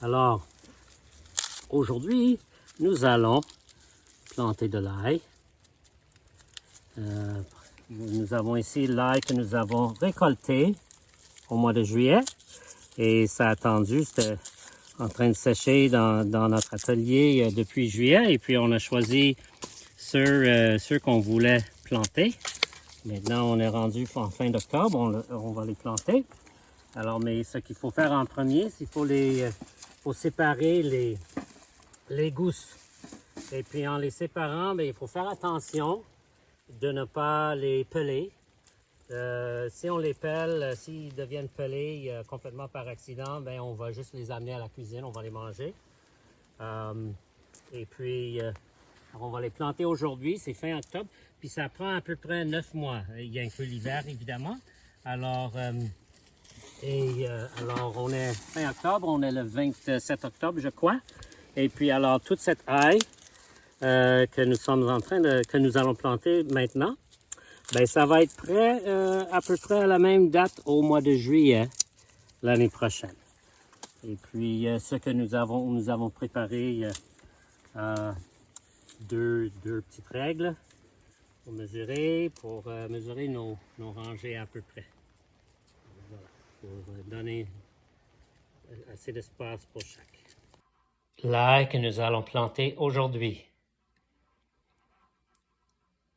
Alors, aujourd'hui, nous allons planter de l'ail. Nous avons ici l'ail que nous avons récolté au mois de juillet et ça a attendu, c'était en train de sécher dans notre atelier depuis juillet et puis on a choisi ceux qu'on voulait planter. Maintenant, on est rendu en fin d'octobre, on va les planter. Alors, mais ce qu'il faut faire en premier, c'est qu'il faut séparer les gousses. Et puis en les séparant, bien, il faut faire attention de ne pas les peler. Si on les pèle, s'ils deviennent pelés complètement par accident, bien, on va juste les amener à la cuisine, on va les manger. Et puis, on va les planter aujourd'hui, c'est fin octobre, puis ça prend à peu près 9 mois. Il y a un peu l'hiver, évidemment. Alors, alors, on est fin octobre, on est le 27 octobre, je crois. Et puis, alors, toute cette ail que nous allons planter maintenant, ben ça va être prêt à peu près à la même date au mois de juillet l'année prochaine. Et puis, ce que nous avons préparé deux petites règles pour mesurer nos rangées à peu près. Voilà, pour donner assez d'espace pour chaque. L'ail que nous allons planter aujourd'hui.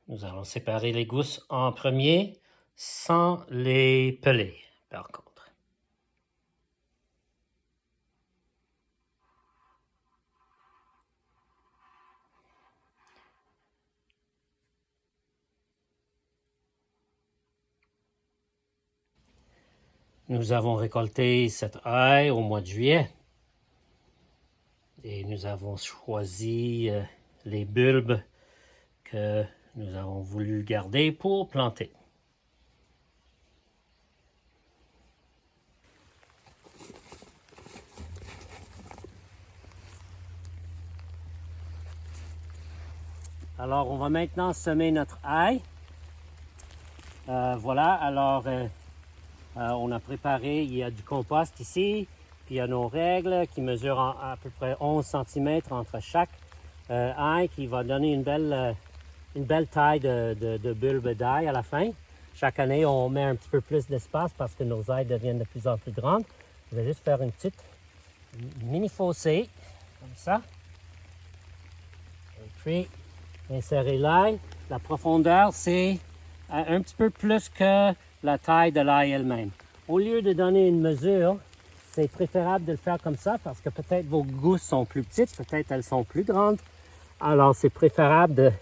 Nous allons séparer les gousses en premier sans les peler, par contre. Nous avons récolté cette ail au mois de juillet et nous avons choisi les bulbes que nous avons voulu garder pour planter. Alors, on va maintenant semer notre ail. Voilà, alors on a préparé, il y a du compost ici, puis il y a nos règles qui mesurent à peu près 11 cm entre chaque ail qui va donner une belle taille de bulbe d'ail à la fin. Chaque année, on met un petit peu plus d'espace parce que nos ailes deviennent de plus en plus grandes. Je vais juste faire une petite mini fossée, comme ça. Et puis, insérer l'ail. La profondeur, c'est un petit peu plus que la taille de l'ail elle-même. Au lieu de donner une mesure, c'est préférable de le faire comme ça parce que peut-être vos gousses sont plus petites, peut-être elles sont plus grandes. Alors, c'est préférable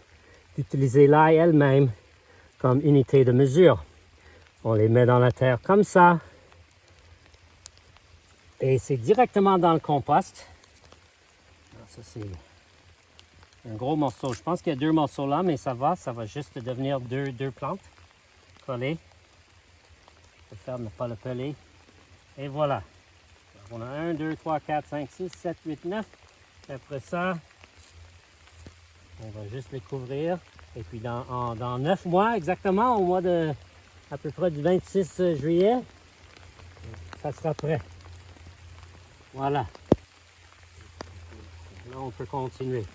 d'utiliser l'ail elle-même comme unité de mesure. On les met dans la terre comme ça. Et c'est directement dans le compost. Alors, ça, c'est un gros morceau. Je pense qu'il y a 2 morceaux là, mais ça va juste devenir deux plantes collées. Je vais faire ne pas le peler. Et voilà. Alors, on a 1, 2, 3, 4, 5, 6, 7, 8, 9. Et après ça, on va juste les couvrir. Et puis dans 9 mois, exactement, au mois de à peu près du 26 juillet, ça sera prêt. Voilà. Là, on peut continuer.